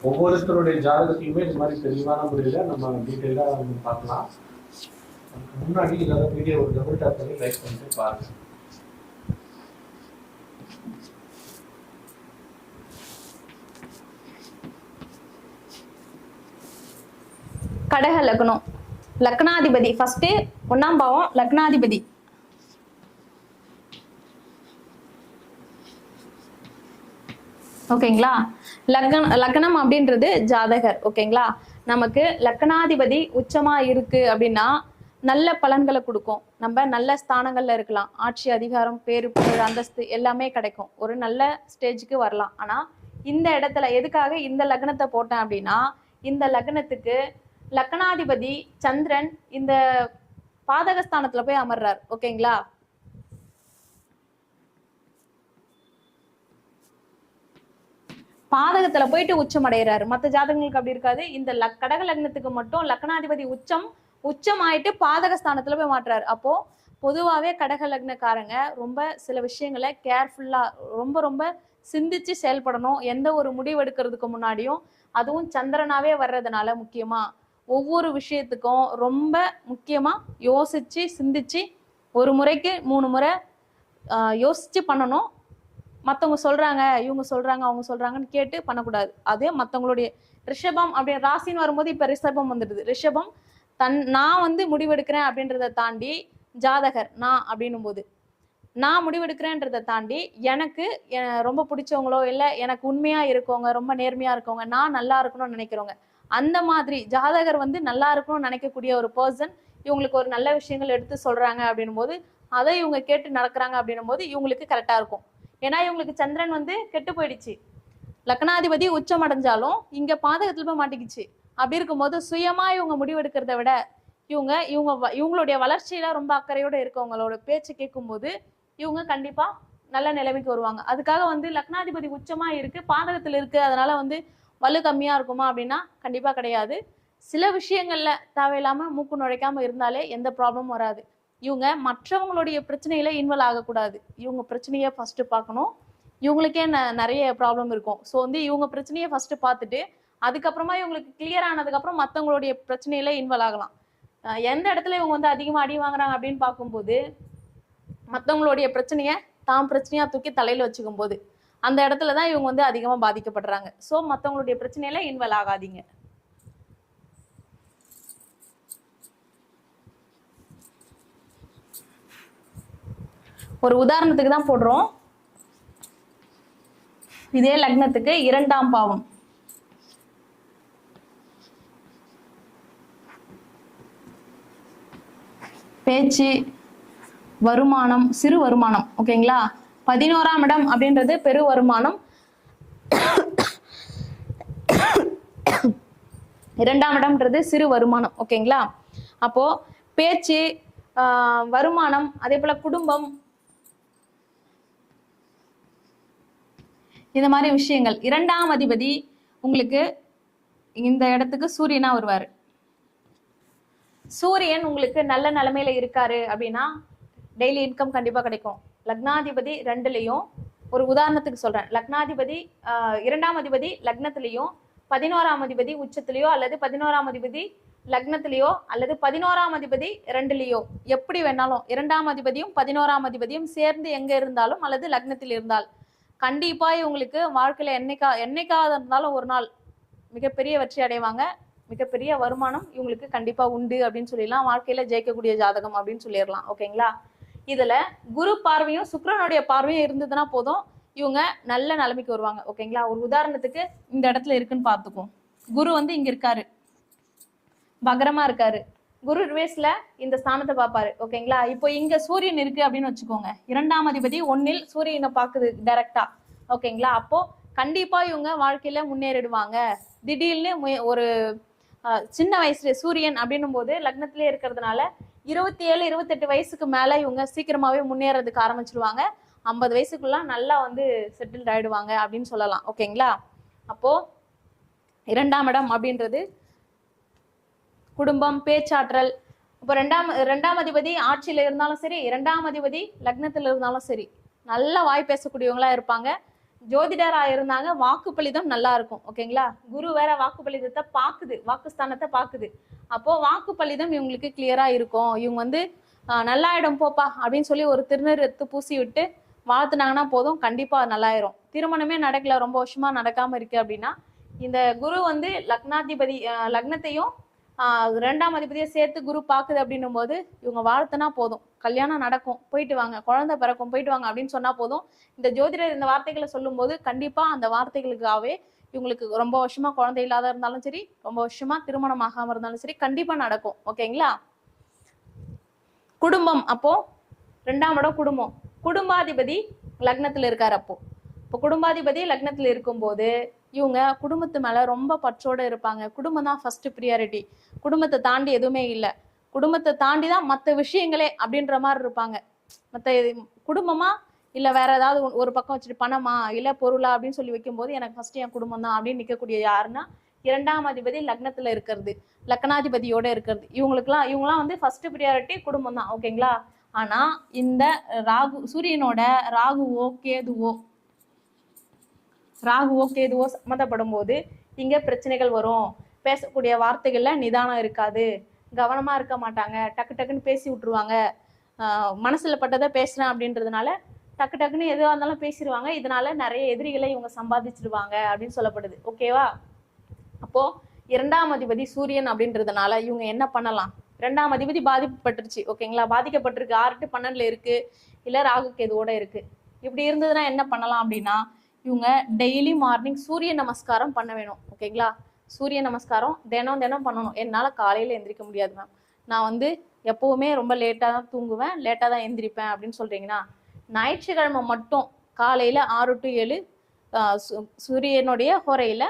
ஒவ்வொருத்தருடைய ஜாதகத்தையுமே இந்த மாதிரி தெளிவான முறையில் நம்ம டீட்டெயிலாக வந்து பார்க்கலாம். முன்னாடி இல்லாத வீடியோ ஒரு டபுள் டேப் பண்ணி லைக் பண்ணிட்டு பாருங்க. கடக லக்னம், லக்னாதிபதி ஃபர்ஸ்ட் 1ஆம் பாவம் லக்னாதிபதி. ஓகேங்களா? லக்னம் அப்படின்றது ஜாதகர். ஓகேங்களா? நமக்கு லக்னாதிபதி உச்சமா இருக்கு அப்படின்னா நல்ல பலன்களை கொடுக்கும். நம்ம நல்ல ஸ்தானங்கள்ல இருக்கலாம், ஆட்சி அதிகாரம் பேரு புகழ் அந்தஸ்து எல்லாமே கிடைக்கும், ஒரு நல்ல ஸ்டேஜுக்கு வரலாம். ஆனா இந்த இடத்துல எதுக்காக இந்த லக்னத்தை போட்டேன் அப்படின்னா, இந்த லக்னத்துக்கு லக்னாதிபதி சந்திரன் இந்த பாதகஸ்தானத்துல போய் அமர்றார். ஓகேங்களா? பாதகத்துல போயிட்டு உச்சம் அடைகிறாரு. மற்ற ஜாதகங்களுக்கு அப்படி இருக்காது. இந்த கடக லக்னத்துக்கு மட்டும் லக்னாதிபதி உச்சம் ஆயிட்டு பாதகஸ்தானத்துல போய் மாட்டுறாரு. அப்போ பொதுவாகவே கடக லக்னக்காரங்க ரொம்ப சில விஷயங்களை கேர்ஃபுல்லா ரொம்ப ரொம்ப சிந்திச்சு செயல்படணும். எந்த ஒரு முடிவு எடுக்கிறதுக்கு முன்னாடியும், அதுவும் சந்திரனாவே வர்றதுனால முக்கியமா ஒவ்வொரு விஷயத்துக்கும் ரொம்ப முக்கியமா யோசிச்சு சிந்திச்சு ஒரு முறைக்கு 3 முறை யோசிச்சு பண்ணணும். மற்றவங்க சொல்றாங்க, இவங்க சொல்றாங்க, அவங்க சொல்றாங்கன்னு கேட்டு பண்ணக்கூடாது. அதே மற்றவங்களுடைய ரிஷபம் அப்படின்னு ராசின்னு வரும்போது இப்ப ரிஷபம் வந்துடுது. ரிஷபம் நான் வந்து முடிவெடுக்கிறேன் அப்படின்றத தாண்டி ஜாதகர் நான் அப்படின்னும் போது நான் முடிவெடுக்கிறேன்றதை தாண்டி எனக்கு ரொம்ப பிடிச்சவங்களோ இல்லை எனக்கு உண்மையா இருக்கவங்க, ரொம்ப நேர்மையா இருக்கவங்க, நான் நல்லா இருக்கணும்னு நினைக்கிறவங்க, அந்த மாதிரி ஜாதகர் வந்து நல்லா இருக்கணும்னு நினைக்கக்கூடிய ஒரு பர்சன் இவங்களுக்கு ஒரு நல்ல விஷயங்கள் எடுத்து சொல்றாங்க அப்படின்னும் போது அதை இவங்க கேட்டு நடக்கிறாங்க அப்படின்னும் போது இவங்களுக்கு கரெக்டா இருக்கும். ஏன்னா இவங்களுக்கு சந்திரன் வந்து கெட்டு போயிடுச்சு. லக்னாதிபதி உச்சம் அடைஞ்சாலும் இங்க பாதகத்துல போய் மாட்டிக்கிச்சு. அப்படி இருக்கும்போது சுயமா இவங்க முடிவெடுக்கிறத விட இவங்களுடைய வளர்ச்சியில ரொம்ப அக்கறையோட இருக்கவங்களோட பேச்சு கேட்கும் போது இவங்க கண்டிப்பா நல்ல நிலைமைக்கு வருவாங்க. அதுக்காக வந்து லக்னாதிபதி உச்சமா இருக்கு, பாதகத்துல இருக்கு, அதனால வந்து வலு கம்மியா இருக்குமா அப்படின்னா கண்டிப்பா கிடையாது. சில விஷயங்கள்ல தேவையில்லாம மூக்கு நுழைக்காம இருந்தாலே எந்த ப்ராப்ளமும் வராது. இவங்க மற்றவங்களுடைய பிரச்சனையில இன்வால்வ் ஆகக்கூடாது. இவங்க பிரச்சனையை ஃபர்ஸ்ட் பார்க்கணும். இவங்களுக்கே நிறைய ப்ராப்ளம் இருக்கும். ஸோ வந்து இவங்க பிரச்சனையை ஃபர்ஸ்ட் பார்த்துட்டு அதுக்கப்புறமா இவங்களுக்கு கிளியர் ஆனதுக்கப்புறம் மற்றவங்களுடைய பிரச்சனையில இன்வால்வ் ஆகலாம். எந்த இடத்துல இவங்க வந்து அதிகமாக அடி வாங்குறாங்க அப்படின்னு பார்க்கும்போது மற்றவங்களுடைய பிரச்சனையை தான் பிரச்சனையா தூக்கி தலையில வச்சுக்கும் போது அந்த இடத்துல தான் இவங்க வந்து அதிகமாக பாதிக்கப்படுறாங்க. ஸோ மற்றவங்களுடைய பிரச்சனையில இன்வால்வ் ஆகாதீங்க. ஒரு உதாரணத்துக்கு தான் போடுறோம். இதே லக்னத்துக்கு 2ஆம் பாவம் பேச்சு, வருமானம், சிறு வருமானம். ஓகேங்களா? 11ஆம் இடம் அப்படின்றது பெரு வருமானம், 2ஆம் இடம்ன்றது சிறு வருமானம். ஓகேங்களா? அப்போ பேச்சு, வருமானம், அதே போல குடும்பம், இந்த மாதிரி விஷயங்கள். 2ஆம் அதிபதி உங்களுக்கு இந்த இடத்துக்கு சூரியனா வருவாரு. சூரியன் உங்களுக்கு நல்ல நிலைமையில இருக்காரு அப்படின்னா டெய்லி இன்கம் கண்டிப்பா கிடைக்கும். லக்னாதிபதி 2லயும், ஒரு உதாரணத்துக்கு சொல்றேன், லக்னாதிபதி 2ஆம் அதிபதி லக்னத்திலையும் 11ஆம் அதிபதி உச்சத்திலேயோ அல்லது 11ஆம் அதிபதி லக்னத்திலேயோ அல்லது 11ஆம் அதிபதி 2லயோ எப்படி வேணாலும் 2ஆம் அதிபதியும் 11ஆம் அதிபதியும் சேர்ந்து எங்க இருந்தாலும் அல்லது லக்னத்தில் இருந்தால் கண்டிப்பா இவங்களுக்கு வாழ்க்கையில என்னைக்காவது இருந்தாலும் ஒரு நாள் மிகப்பெரிய வெற்றி அடைவாங்க. மிகப்பெரிய வருமானம் இவங்களுக்கு கண்டிப்பா உண்டு அப்படின்னு சொல்லிடலாம். வாழ்க்கையில ஜெயிக்கக்கூடிய ஜாதகம் அப்படின்னு சொல்லிடலாம். ஓகேங்களா? இதுல குரு பார்வையும் சுக்கிரனுடைய பார்வையும் இருந்ததுன்னா போதும், இவங்க நல்ல நிலைமைக்கு வருவாங்க. ஓகேங்களா? ஒரு உதாரணத்துக்கு இந்த இடத்துல இருக்குன்னு பார்த்துக்கும். குரு வந்து இங்க இருக்காரு, பகரமா இருக்காரு. குரு ரிவேஸ்ல இந்த ஸ்தானத்தை பார்ப்பாரு. ஓகேங்களா? இப்போ இங்க சூரியன் இருக்கு அப்படின்னு வச்சுக்கோங்க. 2ஆம் அதிபதி 1ல் சூரியனை பார்க்குது டைரக்டா. ஓகேங்களா? அப்போ கண்டிப்பா இவங்க வாழ்க்கையில முன்னேறிடுவாங்க. திடீர்னு ஒரு சின்ன வயசுல சூரியன் அப்படின்னும் போது லக்னத்திலே இருக்கிறதுனால 27 28 வயசுக்கு மேல இவங்க சீக்கிரமாவே முன்னேறதுக்கு ஆரம்பிச்சிருவாங்க. 50 வயசுக்குள்ள நல்லா வந்து செட்டில்ட் ஆயிடுவாங்க அப்படின்னு சொல்லலாம். ஓகேங்களா? அப்போ 2ஆம் இடம் அப்படின்றது குடும்பம், பேச்சாற்றல். இப்போ ரெண்டாம் அதிபதி ஆட்சியில இருந்தாலும் சரி, 2ஆம் அதிபதி லக்னத்துல இருந்தாலும் சரி, நல்ல வாய் பேசக்கூடியவங்களா இருப்பாங்க. ஜோதிடரா இருந்தாங்க, வாக்குப்பளிதம் நல்லா இருக்கும். ஓகேங்களா? குரு வேற வாக்குப்பளிதத்தை பாக்குது, வாக்குஸ்தானத்தை பாக்குது. அப்போ வாக்குப்பளிதம் இவங்களுக்கு கிளியரா இருக்கும். இவங்க வந்து நல்லாயிடும் போப்பா அப்படின்னு சொல்லி ஒரு திருநீர் எடுத்து பூசி விட்டு வாழ்த்துனாங்கன்னா போதும், கண்டிப்பா நல்லாயிரும். திருமணமே நடக்கல, ரொம்ப வருஷமா நடக்காம இருக்கு அப்படின்னா, இந்த குரு வந்து லக்னாதிபதி லக்னத்தையும் 2ஆம் அதிபதியை சேர்த்து குரு பாக்குது அப்படின்னும் போது இவங்க வாழ்த்துனா போதும், கல்யாணம் நடக்கும், போயிட்டு வாங்க, குழந்தை பிறக்கும், போயிட்டு வாங்க அப்படின்னு சொன்னா போதும். இந்த ஜோதிடர் இந்த வார்த்தைகளை சொல்லும் போது கண்டிப்பா அந்த வார்த்தைகளுக்காகவே இவங்களுக்கு ரொம்ப வருஷமா குழந்தை இல்லாத இருந்தாலும் சரி, ரொம்ப வருஷமா திருமணம் ஆகாம இருந்தாலும் சரி, கண்டிப்பா நடக்கும். ஓகேங்களா? குடும்பம், அப்போ 2ஆம் இடம் குடும்பம், குடும்பாதிபதி லக்னத்துல இருக்காரு. இப்போ குடும்பாதிபதி லக்னத்துல இருக்கும்போது இவங்க குடும்பத்து மேல ரொம்ப பற்றோட இருப்பாங்க. குடும்பம் தான் ஃபர்ஸ்ட் ப்ரியாரிட்டி. குடும்பத்தை தாண்டி எதுவுமே இல்லை. குடும்பத்தை தாண்டி தான் மற்ற விஷயங்களே அப்படின்ற மாதிரி இருப்பாங்க. மற்ற குடும்பமா இல்ல வேற ஏதாவது ஒரு பக்கம் வச்சுட்டு பணமா இல்ல பொருளா அப்படின்னு சொல்லி வைக்கும்போது எனக்கு ஃபர்ஸ்ட் என் குடும்பம் தான் அப்படின்னு நிற்கக்கூடிய யாருன்னா 2ஆம் அதிபதி லக்னத்துல இருக்கிறது, லக்னாதிபதியோட இருக்கிறது. இவங்கெல்லாம் வந்து ஃபர்ஸ்ட் ப்ரியாரிட்டி குடும்பம் தான். ஓகேங்களா? ஆனா இந்த சூரியனோட ராகுவோ கேதுவோ சம்மந்தப்படும் போது இங்க பிரச்சனைகள் வரும். பேசக்கூடிய வார்த்தைகள்ல நிதானம் இருக்காது, கவனமா இருக்க மாட்டாங்க, டக்கு டக்குன்னு பேசி விட்டுருவாங்க. மனசுல பட்டதை பேசுறேன் அப்படின்றதுனால டக்கு டக்குன்னு எதுவாக இருந்தாலும் பேசிடுவாங்க. இதனால நிறைய எதிரிகளை இவங்க சம்பாதிச்சிருவாங்க அப்படின்னு சொல்லப்படுது. ஓகேவா? அப்போ 2ஆம் அதிபதி சூரியன் அப்படின்றதுனால இவங்க என்ன பண்ணலாம்? 2ஆம் அதிபதி பாதிக்கப்பட்டுருச்சு. ஓகேங்களா? பாதிக்கப்பட்டிருக்கு, 6 to 12 இருக்கு, இல்ல ராகு கேதுவோட இருக்கு. இப்படி இருந்ததுன்னா என்ன பண்ணலாம் அப்படின்னா, இவங்க டெய்லி மார்னிங் சூரிய நமஸ்காரம் பண்ண வேணும். ஓகேங்களா? சூரிய நமஸ்காரம் தினம் பண்ணணும். என்னால் காலையில் எந்திரிக்க முடியாது மேம், நான் வந்து எப்போவுமே ரொம்ப லேட்டாக தான் தூங்குவேன், லேட்டாக தான் எந்திரிப்பேன் அப்படின்னு சொல்கிறீங்கன்னா, ஞாயிற்றுக்கிழமை மட்டும் காலையில் 6 to 7 சூரியனுடைய ஹோரையில்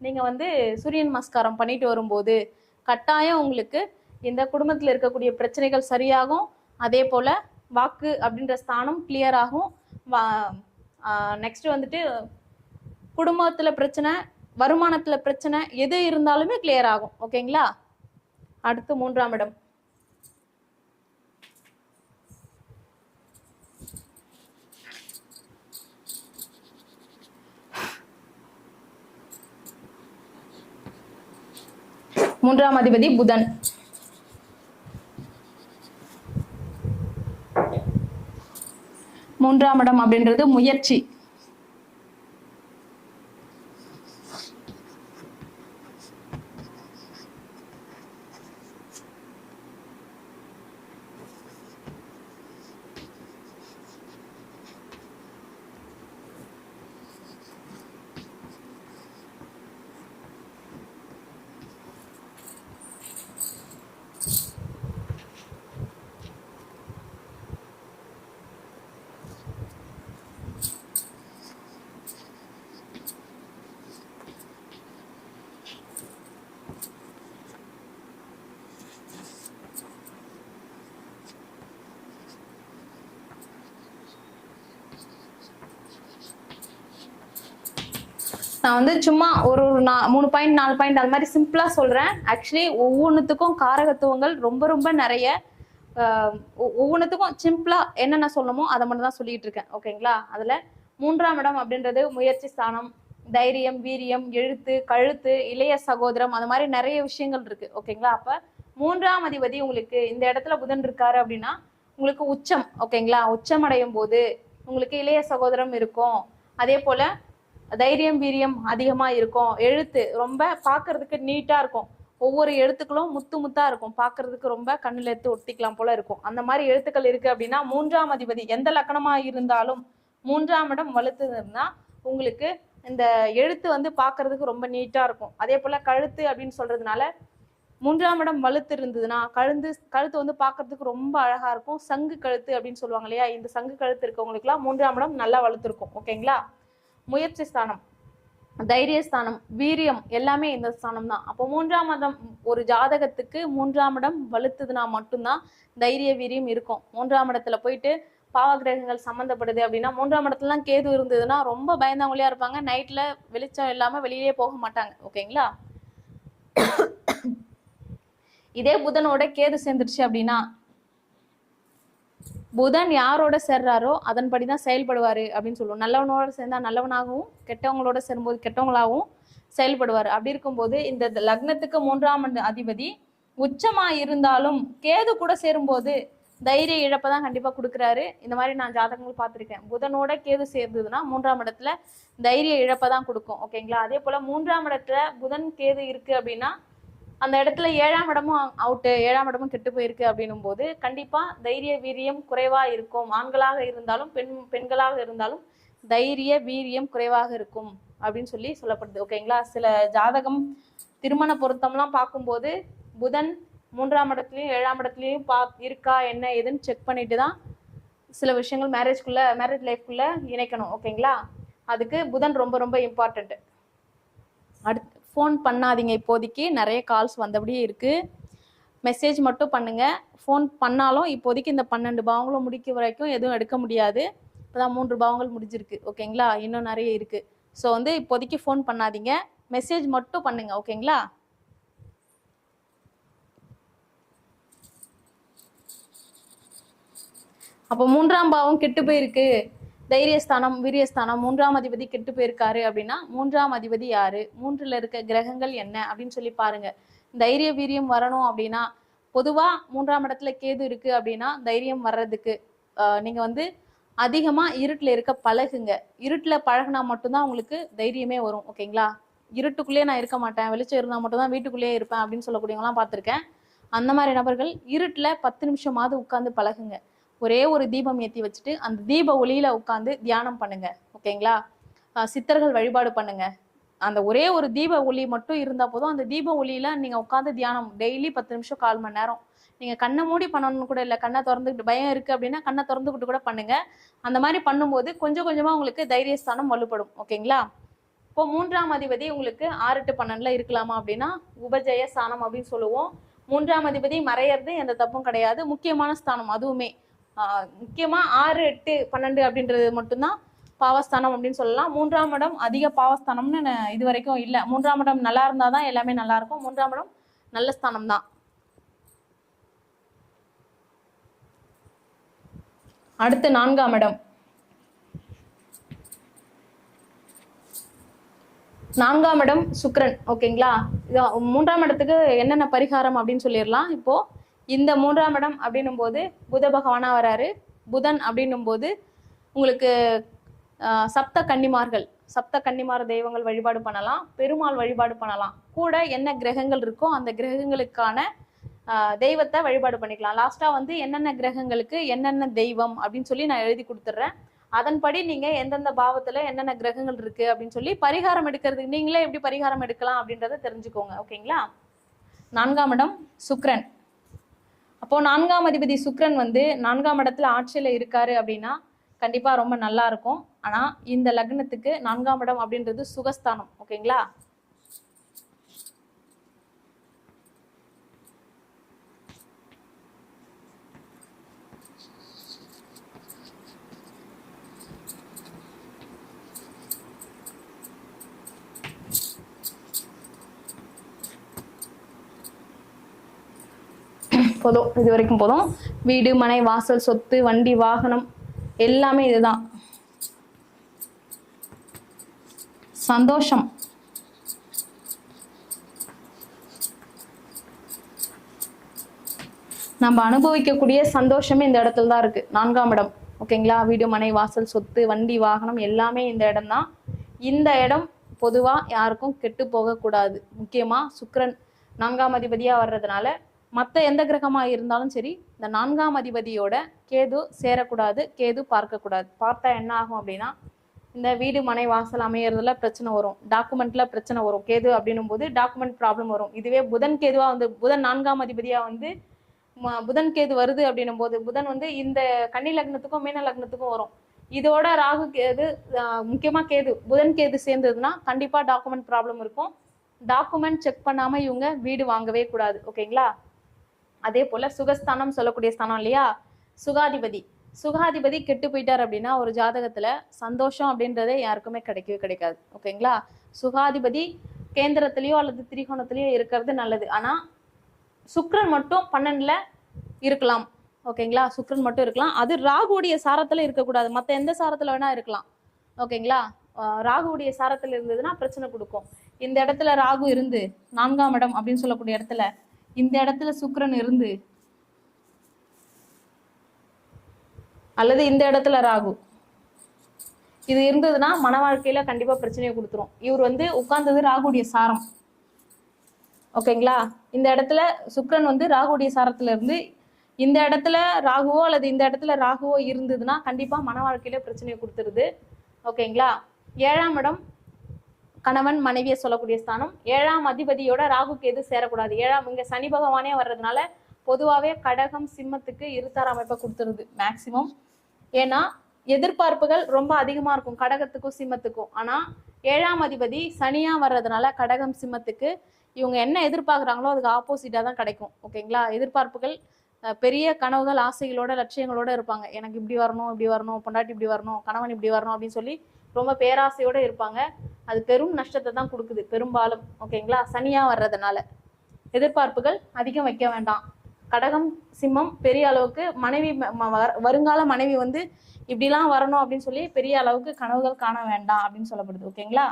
நீங்கள் வந்து சூரிய நமஸ்காரம் பண்ணிட்டு வரும்போது கட்டாயம் உங்களுக்கு இந்த குடும்பத்தில் இருக்கக்கூடிய பிரச்சனைகள் சரியாகும். அதே போல் வாக்கு அப்படின்ற ஸ்தானம் கிளியர் ஆகும். நெக்ஸ்ட் வந்துட்டு குடும்பத்தில் பிரச்சனை, வருமானத்தில் பிரச்சனை எது இருந்தாலுமே கிளியர் ஆகும். ஓகேங்களா? அடுத்து 3ஆம் இடம். மூன்றாம் அதிபதி புதன். மூன்றாம் இடம் அப்படின்றது முயற்சி. நான் வந்து சும்மா ஒரு 3 பாயிண்ட் 4 பாயிண்ட் அது மாதிரி சிம்பிளா சொல்றேன். ஆக்சுவலி ஒவ்வொன்றுத்துக்கும் காரகத்துவங்கள் ரொம்ப ரொம்ப நிறைய. ஒவ்வொன்றுத்துக்கும் சிம்பிளா என்னென்ன சொல்லணுமோ அதை மட்டும் தான் சொல்லிட்டு இருக்கேன். ஓகேங்களா? அதுல 3ஆம் இடம் அப்படின்றது முயற்சி ஸ்தானம், தைரியம், வீரியம், எழுத்து, கழுத்து, இளைய சகோதரம், அது மாதிரி நிறைய விஷயங்கள் இருக்கு. ஓகேங்களா? அப்ப 3ஆம் அதிபதி உங்களுக்கு இந்த இடத்துல புதன் இருக்காரு அப்படின்னா உங்களுக்கு உச்சம். ஓகேங்களா? உச்சம் அடையும் போது உங்களுக்கு இளைய சகோதரம் இருக்கும். அதே போல தைரியம், வீரியம் அதிகமா இருக்கும். எழுத்து ரொம்ப பாக்குறதுக்கு நீட்டா இருக்கும். ஒவ்வொரு எழுத்துக்களும் முத்து முத்தா இருக்கும், பாக்குறதுக்கு ரொம்ப கண்ணுல எடுத்து ஒட்டிக்கலாம் போல இருக்கும். அந்த மாதிரி எழுத்துக்கள் இருக்கு அப்படின்னா 3ஆம் அதிபதி எந்த லக்கணமா இருந்தாலும் 3ஆம் இடம் வலுத்துதுன்னா உங்களுக்கு இந்த எழுத்து வந்து பாக்குறதுக்கு ரொம்ப நீட்டா இருக்கும். அதே போல கழுத்து அப்படின்னு சொல்றதுனால 3ஆம் இடம் வலுத்து இருந்ததுன்னா கழுத்து வந்து பாக்குறதுக்கு ரொம்ப அழகா இருக்கும். சங்கு கழுத்து அப்படின்னு சொல்லுவாங்க இல்லையா? இந்த சங்கு கழுத்து இருக்கவங்களுக்கு எல்லாம் 3ஆம் இடம் நல்லா வலுத்து இருக்கும். ஓகேங்களா? முயற்சி ஸ்தானம், தைரியஸ்தானம், வீரியம் எல்லாமே இந்த ஸ்தானம் தான். அப்போ 3ஆம் இடம் ஒரு ஜாதகத்துக்கு 3ஆம் இடம் வலுத்துதுன்னா மட்டும்தான் தைரிய வீரியம் இருக்கும். 3ஆம் இடத்துல போயிட்டு பாவகிரகங்கள் சம்மந்தப்படுது அப்படின்னா 3ஆம் இடத்துலலாம் கேது இருந்ததுன்னா ரொம்ப பயந்தவங்களையா இருப்பாங்க. நைட்ல வெளிச்சம் இல்லாம வெளியிலே போக மாட்டாங்க. ஓகேங்களா? இதே புதனோட கேது சேர்ந்துருச்சு அப்படின்னா புதன் யாரோட சேர்றாரோ அதன்படிதான் செயல்படுவாரு அப்படின்னு சொல்லுவோம். நல்லவனோட சேர்ந்தா நல்லவனாகவும், கெட்டவங்களோட சேரும்போது கெட்டவங்களாகவும் செயல்படுவார். அப்படி இருக்கும்போது இந்த லக்னத்துக்கு 3ஆம் அதிபதி உச்சமா இருந்தாலும் கேது கூட சேரும்போது தைரிய இழப்பை தான் கண்டிப்பா கொடுக்குறாரு. இந்த மாதிரி நான் ஜாதகங்கள் பார்த்திருக்கேன். புதனோட கேது சேர்ந்ததுன்னா 3ஆம் இடத்துல தைரிய இழப்பை தான் கொடுக்கும். ஓகேங்களா? அதே போல 3ஆம் இடத்துல புதன் கேது இருக்கு அப்படின்னா அந்த இடத்துல 7ஆம் இடமும் அவுட்டு, 7ஆம் இடமும் கெட்டு போயிருக்கு அப்படின்னும் போது கண்டிப்பா தைரிய வீரியம் குறைவா இருக்கும். ஆண்களாக இருந்தாலும் பெண்களாக இருந்தாலும் தைரிய வீரியம் குறைவாக இருக்கும் அப்படின்னு சொல்லி சொல்லப்படுது. ஓகேங்களா? சில ஜாதகம் திருமண பொருத்தம்லாம் பார்க்கும்போது புதன் 3ஆம் இடத்துலயும் 7ஆம் இடத்துலயும் இருக்கா என்ன ஏதுன்னு செக் பண்ணிட்டு தான் சில விஷயங்கள் மேரேஜ் லைஃப்குள்ள இணைக்கணும். ஓகேங்களா? அதுக்கு புதன் ரொம்ப ரொம்ப இம்பார்ட்டன்ட். அடுத்து ஃபோன் பண்ணாதீங்க, இப்போதைக்கு நிறைய கால்ஸ் வந்தபடியே இருக்கு. மெசேஜ் மட்டும் பண்ணுங்க. ஃபோன் பண்ணாலும் இப்போதைக்கு இந்த 12 பாவங்களும் முடிக்க வரைக்கும் எதுவும் எடுக்க முடியாது. இப்போதான் 3 பாவங்கள் முடிஞ்சிருக்கு. ஓகேங்களா? இன்னும் நிறைய இருக்கு. ஸோ இப்போதைக்கு ஃபோன் பண்ணாதீங்க, மெசேஜ் மட்டும் பண்ணுங்க. ஓகேங்களா? அப்போ 3ஆம் பாவம் கெட்டு போயிருக்கு, தைரியஸ்தானம் வீரியஸ்தானம் 3ஆம் அதிபதி கெட்டு போயிருக்காரு அப்படின்னா 3ஆம் அதிபதி யாரு, 3ல இருக்க கிரகங்கள் என்ன அப்படின்னு சொல்லி பாருங்க. தைரிய வீரியம் வரணும் அப்படின்னா பொதுவா 3ஆம் இடத்துல கேது இருக்கு அப்படின்னா தைரியம் வர்றதுக்கு நீங்க அதிகமா இருட்டுல இருக்க பழகுங்க. இருட்டுல பழகுனா மட்டும்தான் உங்களுக்கு தைரியமே வரும். ஓகேங்களா? இருட்டுக்குள்ளேயே நான் இருக்க மாட்டேன், வெளிச்சம் இருந்தா மட்டும் தான் வீட்டுக்குள்ளேயே இருப்பேன் அப்படின்னு சொல்லக்கூடியவங்களாம் பார்த்திருக்கேன். அந்த மாதிரி நபர்கள் இருட்டுல 10 நிமிஷமாவது உட்கார்ந்து பழகுங்க. ஒரே ஒரு தீபம் ஏற்றி வச்சுட்டு அந்த தீப ஒளியில உட்காந்து தியானம் பண்ணுங்க. ஓகேங்களா? சித்தர்கள் வழிபாடு பண்ணுங்க. அந்த ஒரே ஒரு தீப ஒளி மட்டும் இருந்தா போதும். அந்த தீப ஒளியில நீங்க உட்காந்து தியானம் டெய்லி 10 நிமிஷம் 1/4 மணி நேரம். நீங்க கண்ணை மூடி பண்ணணும்னு கூட இல்லை, கண்ணை திறந்துக்கிட்டு பயம் இருக்கு அப்படின்னா கண்ணை திறந்துக்கிட்டு கூட பண்ணுங்க. அந்த மாதிரி பண்ணும்போது கொஞ்சம் கொஞ்சமா உங்களுக்கு தைரியஸ்தானம் வலுப்படும். ஓகேங்களா? இப்போ 3ஆம் அதிபதி உங்களுக்கு 6 to 12 இருக்கலாமா அப்படின்னா உபஜய ஸ்தானம் அப்படின்னு சொல்லுவோம். 3ஆம் அதிபதி மறையறது எந்த தப்பும் கிடையாது, முக்கியமான ஸ்தானம். அதுவுமே முக்கியமா 6, 8, 12 அப்படின்றது மட்டும்தான் பாவஸ்தானம் அப்படின்னு சொல்லலாம். 3ஆம் இடம் அதிக பாவஸ்தானம்னு இது வரைக்கும் இல்லை. 3ஆம் இடம் நல்லா இருந்தாதான் எல்லாமே நல்லா இருக்கும். 3ஆம் இடம் நல்ல ஸ்தானம் தான். அடுத்து 4ஆம் இடம். 4ஆம் இடம் சுக்கிரன். ஓகேங்களா? 3ஆம் இடத்துக்கு என்னென்ன பரிகாரம் அப்படின்னு சொல்லிடலாம். இப்போ இந்த 3ஆம் இடம் அப்படின்னும் போது புத பகவானா வராரு. புதன் அப்படின்னும் போது உங்களுக்கு சப்த கன்னிமார் தெய்வங்கள் வழிபாடு பண்ணலாம், பெருமாள் வழிபாடு பண்ணலாம். கூட என்ன கிரகங்கள் இருக்கோ அந்த கிரகங்களுக்கான தெய்வத்தை வழிபாடு பண்ணிக்கலாம். லாஸ்டா என்னென்ன கிரகங்களுக்கு என்னென்ன தெய்வம் அப்படின்னு சொல்லி நான் எழுதி கொடுத்துட்றேன். அதன்படி நீங்க எந்தெந்த பாவத்துல என்னென்ன கிரகங்கள் இருக்கு அப்படின்னு சொல்லி பரிகாரம் எடுக்கிறதுக்கு நீங்களே எப்படி பரிகாரம் எடுக்கலாம் அப்படின்றத தெரிஞ்சுக்கோங்க. ஓகேங்களா? 4ஆம் இடம் சுக்கிரன். அப்போ 4ஆம் அதிபதி சுக்கிரன் 4ஆம் இடத்துல ஆட்சியில இருக்காரு அப்படின்னா கண்டிப்பா ரொம்ப நல்லா இருக்கும். ஆனா இந்த லக்னத்துக்கு 4ஆம் இடம் அப்படின்றது சுகஸ்தானம். ஓகேங்களா? போதும், இது வரைக்கும் போதும். வீடு மனை வாசல் சொத்து வண்டி வாகனம் எல்லாமே இதுதான். சந்தோஷம், நம்ம அனுபவிக்கக்கூடிய சந்தோஷமே இந்த இடத்துல தான் இருக்கு, 4ஆம் இடம். ஓகேங்களா? வீடு மனை வாசல் சொத்து வண்டி வாகனம் எல்லாமே இந்த இடம் தான். இந்த இடம் பொதுவா யாருக்கும் கெட்டு போகக்கூடாது. முக்கியமா சுக்கிரன் 4ஆம் அதிபதியா வர்றதுனால மற்ற எந்த கிரகமா இருந்தாலும் சரி இந்த 4ஆம் அதிபதியோட கேது சேரக்கூடாது, கேது பார்க்கக்கூடாது. பார்த்தா என்ன ஆகும் அப்படின்னா இந்த வீடு மனை வாசல் அமையறதுல பிரச்சனை வரும், டாக்குமெண்ட்ல பிரச்சனை வரும். கேது அப்படின்னும் போது டாக்குமெண்ட் ப்ராப்ளம் வரும். இதுவே புதன் கேதுவா புதன் 4ஆம் அதிபதியா புதன் கேது வருது அப்படின்னும் போது புதன் இந்த கன்னி லக்னத்துக்கும் மீன லக்னத்துக்கும் வரும். இதோட ராகு கேது முக்கியமா புதன் கேது சேர்ந்ததுன்னா கண்டிப்பா டாக்குமெண்ட் ப்ராப்ளம் இருக்கும். டாக்குமெண்ட் செக் பண்ணாம இவங்க வீடு வாங்கவே கூடாது. ஓகேங்களா? அதே போல சுகஸ்தானம் சொல்லக்கூடிய ஸ்தானம் இல்லையா, சுகாதிபதி கெட்டு போயிட்டார் அப்படின்னா ஒரு ஜாதகத்துல சந்தோஷம் அப்படின்றதே யாருக்குமே கிடைக்கவே கிடைக்காது. ஓகேங்களா? சுகாதிபதி கேந்திரத்திலயோ அல்லது திரிகோணத்திலயோ இருக்கிறது நல்லது. ஆனா சுக்கிரன் மட்டும் 12ல இருக்கலாம். ஓகேங்களா. சுக்கிரன் மட்டும் இருக்கலாம். அது ராகுடைய சாரத்துல இருக்கக்கூடாது. மத்த எந்த சாரத்துல வேணா இருக்கலாம். ஓகேங்களா. ராகுடைய சாரத்துல இருந்ததுன்னா பிரச்சனை கொடுக்கும். இந்த இடத்துல ராகு இருந்து 4ஆம் இடம் அப்படின்னு சொல்லக்கூடிய இடத்துல இந்த இடத்துல சுக்கிரன் இருந்து அல்லது இந்த இடத்துல ராகு இது இருந்ததுன்னா மன வாழ்க்கையில கண்டிப்பா பிரச்சனையை கொடுத்துரும். இவர் வந்து உட்கார்ந்தது ராகுடைய சாரம். ஓகேங்களா. இந்த இடத்துல சுக்கிரன் வந்து ராகுடைய சாரத்துல இருந்து இந்த இடத்துல ராகுவோ அல்லது இந்த இடத்துல ராகுவோ இருந்ததுன்னா கண்டிப்பா மன வாழ்க்கையில பிரச்சனையை கொடுத்துருது. ஓகேங்களா. 7ஆம் இடம் கணவன் மனைவியை சொல்லக்கூடிய ஸ்தானம். 7ஆம் அதிபதியோட ராகுக்கு எது சேரக்கூடாது. 7ஆம் இங்க சனி பகவானே வர்றதுனால பொதுவாகவே கடகம் சிம்மத்துக்கு இருத்தார அமைப்பை கொடுத்துருது மேக்சிமம். ஏன்னா எதிர்பார்ப்புகள் ரொம்ப அதிகமா இருக்கும் கடகத்துக்கும் சிம்மத்துக்கும். ஆனா 7ஆம் அதிபதி சனியா வர்றதுனால கடகம் சிம்மத்துக்கு இவங்க என்ன எதிர்பார்க்குறாங்களோ அதுக்கு ஆப்போசிட்டா தான் கிடைக்கும். ஓகேங்களா. எதிர்பார்ப்புகள் பெரிய கனவுகள் ஆசைகளோட லட்சியங்களோட இருப்பாங்க. எனக்கு இப்படி வரணும், பொண்டாட்டி இப்படி வரணும், கணவன் இப்படி வரணும் அப்படின்னு சொல்லி ரொம்ப பேராசையோட இருப்பாங்க. அது பெரும் நஷ்டத்தை தான் கொடுக்குது பெரும்பாலும். ஓகேங்களா. சனியா வர்றதுனால எதிர்பார்ப்புகள் அதிகம் வைக்க வேண்டாம். கடகம் சிம்மம் பெரிய அளவுக்கு மனைவி வருங்கால மனைவி வந்து இப்படிலாம் வரணும் அப்படின்னு சொல்லி பெரிய அளவுக்கு கனவுகள் காண வேண்டாம் அப்படின்னு சொல்லப்படுது. ஓகேங்களா.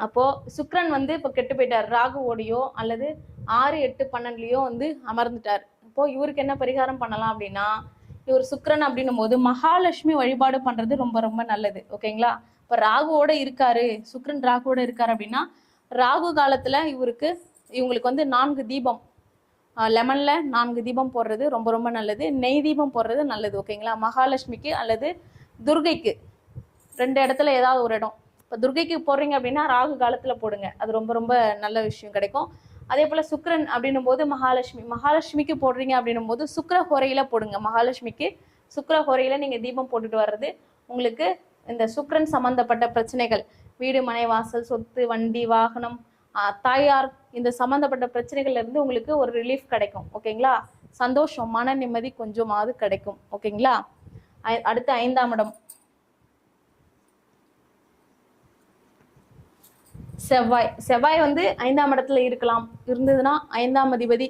அப்போ சுக்கிரன் வந்து இப்போ கெட்டு போயிட்டார். ராகுவோடையோ அல்லது 6, 8, 12லயோ வந்து அமர்ந்துட்டார். இப்போ இவருக்கு என்ன பரிகாரம் பண்ணலாம் அப்படின்னா, இவர் சுக்கிரன் அப்படின்னும் போது மகாலட்சுமி வழிபாடு பண்றது ரொம்ப ரொம்ப நல்லது. ஓகேங்களா. இப்போ ராகுவோட இருக்காரு, சுக்கிரன் ராகுவோட இருக்காரு அப்படின்னா ராகு காலத்துல இவங்களுக்கு வந்து 4 தீபம் லெமன்ல 4 தீபம் போடுறது ரொம்ப ரொம்ப நல்லது. நெய் தீபம் போடுறது நல்லது. ஓகேங்களா. மகாலட்சுமிக்கு அல்லது துர்கைக்கு 2 இடத்துல ஏதாவது ஒரு இடம். இப்போ துர்கைக்கு போடுறீங்க அப்படின்னா ராகு காலத்துல போடுங்க. அது ரொம்ப ரொம்ப நல்ல விஷயம் கிடைக்கும். அதே போல சுக்கிரன் அப்படின்னும் போது மகாலட்சுமிக்கு போடுறீங்க அப்படின்னும் போது சுக்கிர ஹோரையில போடுங்க. மகாலட்சுமிக்கு சுக்கிர ஹோரையில நீங்க தீபம் போட்டுட்டு வர்றது உங்களுக்கு இந்த சுக்கிரன் சம்பந்தப்பட்ட பிரச்சனைகள், வீடு மனை வாசல் சொத்து வண்டி வாகனம் தாயார் இந்த சம்பந்தப்பட்ட பிரச்சனைகள்ல இருந்து உங்களுக்கு ஒரு ரிலீஃப் கிடைக்கும். ஓகேங்களா. சந்தோஷம் மன நிம்மதி கொஞ்சமாவது கிடைக்கும். ஓகேங்களா. அடுத்து 5ஆம் இடம் செவ்வாய் வந்து 5ஆம் இடத்துல இருந்ததுன்னா 5ஆம் அதிபதி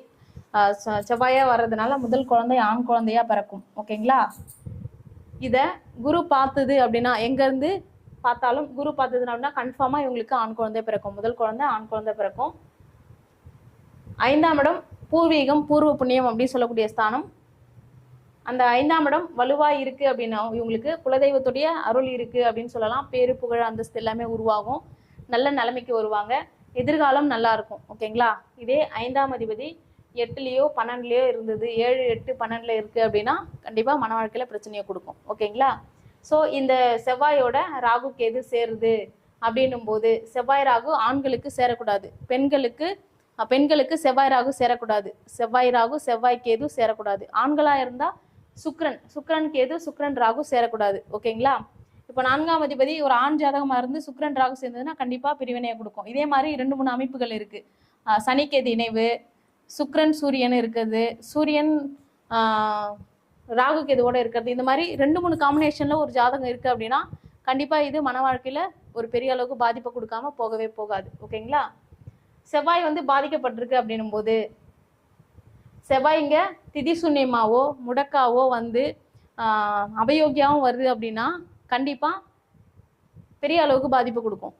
செவ்வாயா வர்றதுனால முதல் குழந்தை ஆண் குழந்தையா பிறக்கும். ஓகேங்களா. இத குரு பார்த்தது அப்படின்னா எங்க இருந்து பார்த்தாலும் குரு பார்த்ததுன்னா அப்படின்னா கன்ஃபார்மா இவங்களுக்கு ஆண் குழந்தை பிறக்கும். முதல் குழந்தை ஆண் குழந்தை பிறக்கும். 5ஆம் இடம் பூர்வீகம் பூர்வ புண்ணியம் அப்படின்னு சொல்லக்கூடிய ஸ்தானம். அந்த 5ஆம் இடம் வலுவா இருக்கு அப்படின்னா இவங்களுக்கு குலதெய்வத்துடைய அருள் இருக்கு அப்படின்னு சொல்லலாம். பேரு புகழ் அந்தஸ்து எல்லாமே உருவாகும். நல்ல நிலைமைக்கு வருவாங்க. எதிர்காலம் நல்லா இருக்கும். ஓகேங்களா. இதே 5ஆம் அதிபதி 8லயோ 12லயோ இருந்தது, 7, 8, 12ல இருக்கு அப்படின்னா கண்டிப்பா மன வாழ்க்கையில பிரச்சனையை கொடுக்கும். ஓகேங்களா. ஸோ இந்த செவ்வாயோட ராகுக்கு எது சேருது அப்படின்னும் போது செவ்வாய் ராகு ஆண்களுக்கு சேரக்கூடாது. பெண்களுக்கு செவ்வாய் ராகு சேரக்கூடாது. செவ்வாய் ராகு செவ்வாய் கேது சேரக்கூடாது. ஆண்களா இருந்தா சுக்கிரன் கேது சுக்கிரன் ராகு சேரக்கூடாது. ஓகேங்களா. இப்போ 4ஆம் அதிபதி ஒரு ஆண் ஜாதகமா இருந்து சுக்கிரன் ராகு சேர்ந்ததுன்னா கண்டிப்பா பிரிவினையை கொடுக்கும். இதே மாதிரி 2, 3 அமைப்புகள் இருக்கு. சனிக்கேது இணைவு, சுக்கிரன் சூரியன் இருக்குது, சூரியன் ராகு கேதுவோட இருக்கிறது, இந்த மாதிரி 2, 3 காம்பினேஷன்ல ஒரு ஜாதகம் இருக்கு அப்படின்னா கண்டிப்பா இது மன வாழ்க்கையில ஒரு பெரிய அளவுக்கு பாதிப்பை கொடுக்காம போகவே போகாது. ஓகேங்களா. செவ்வாய் வந்து பாதிக்கப்பட்டிருக்கு அப்படின்னும் போது செவ்வாய் இங்க திதி சுண்ணியமாவோ முடக்காவோ வந்து அபயோகியாவும் வருது அப்படின்னா கண்டிப்பா பெரிய அளவுக்கு பாதிப்பு கொடுக்கும்.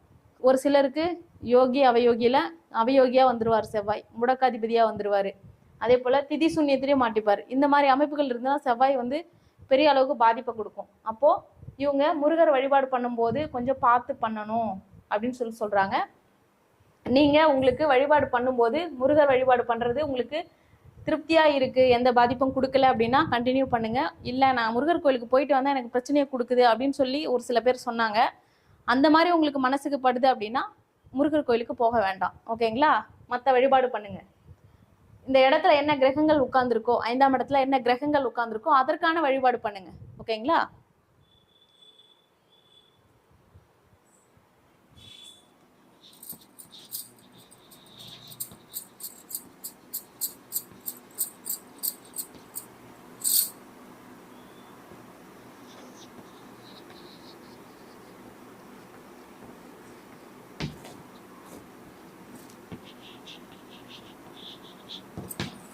ஒரு சிலருக்கு யோகி அவயோகியா வந்துருவார். செவ்வாய் முடக்காதிபதியா வந்துருவாரு. அதே போல திதி சுண்ணியத்திலையும் மாட்டிப்பார். இந்த மாதிரி அமைப்புகள் இருந்தால் செவ்வாய் வந்து பெரிய அளவுக்கு பாதிப்பை கொடுக்கும். அப்போ இவங்க முருகர் வழிபாடு பண்ணும்போது கொஞ்சம் பார்த்து பண்ணணும் அப்படின்னு சொல்றாங்க. நீங்க உங்களுக்கு வழிபாடு பண்ணும்போது முருகர் வழிபாடு பண்றது உங்களுக்கு திருப்தியா இருக்கு, எந்த பாதிப்பும் கொடுக்கல அப்படின்னா கண்டினியூ பண்ணுங்க. இல்லை நான் முருகர் கோயிலுக்கு போயிட்டு வந்தா எனக்கு பிரச்சனையை கொடுக்குது அப்படின்னு சொல்லி ஒரு சில பேர் சொன்னாங்க. அந்த மாதிரி உங்களுக்கு மனசுக்கு படுது அப்படின்னா முருகர் கோயிலுக்கு போக வேண்டாம். ஓகேங்களா. மற்ற வழிபாடு பண்ணுங்க. இந்த இடத்துல என்ன கிரகங்கள் உட்கார்ந்துருக்கோ 5ஆம் இடத்துல என்ன கிரகங்கள் உட்கார்ந்துருக்கோ அதற்கான வழிபாடு பண்ணுங்க. ஓகேங்களா.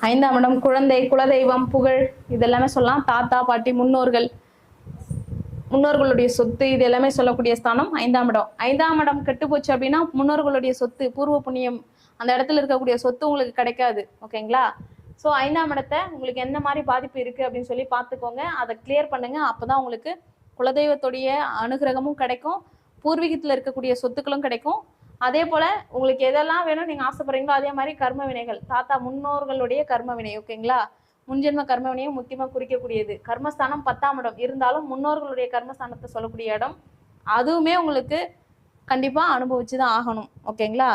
5ஆம் இடம் குழந்தை, குலதெய்வம், புகழ், இதெல்லாமே சொல்லலாம். தாத்தா பாட்டி, முன்னோர்களுடைய சொத்து, இது எல்லாமே சொல்லக்கூடிய ஸ்தானம் 5ஆம் இடம். 5ஆம் இடம் கெட்டு போச்சு அப்படின்னா முன்னோர்களுடைய சொத்து, பூர்வ புண்ணியம், அந்த இடத்துல இருக்கக்கூடிய சொத்து உங்களுக்கு கிடைக்காது. ஓகேங்களா? ஸோ 5ஆம் இடத்தை உங்களுக்கு என்ன மாதிரி பாதிப்பு இருக்கு அப்படின்னு சொல்லி பார்த்துக்கோங்க. அதை கிளியர் பண்ணுங்க. அப்பதான் உங்களுக்கு குலதெய்வத்துடைய அனுகிரகமும் கிடைக்கும், பூர்வீகத்தில் இருக்கக்கூடிய சொத்துக்களும் கிடைக்கும். அதே போல உங்களுக்கு எதெல்லாம் வேணும் நீங்க ஆசைப்படுறீங்களோ அதே மாதிரி கர்ம வினைகள், தாத்தா முன்னோர்களுடைய கர்ம வினை, ஓகேங்களா, முன்ஜென்ம கர்ம வினையை முக்கியமா குறிக்கக்கூடியது. கர்மஸ்தானம் 10ஆம் இடம் இருந்தாலும் முன்னோர்களுடைய கர்மஸ்தானத்தை சொல்லக்கூடிய இடம், அதுவுமே உங்களுக்கு கண்டிப்பா அனுபவிச்சுதான் ஆகணும். ஓகேங்களா?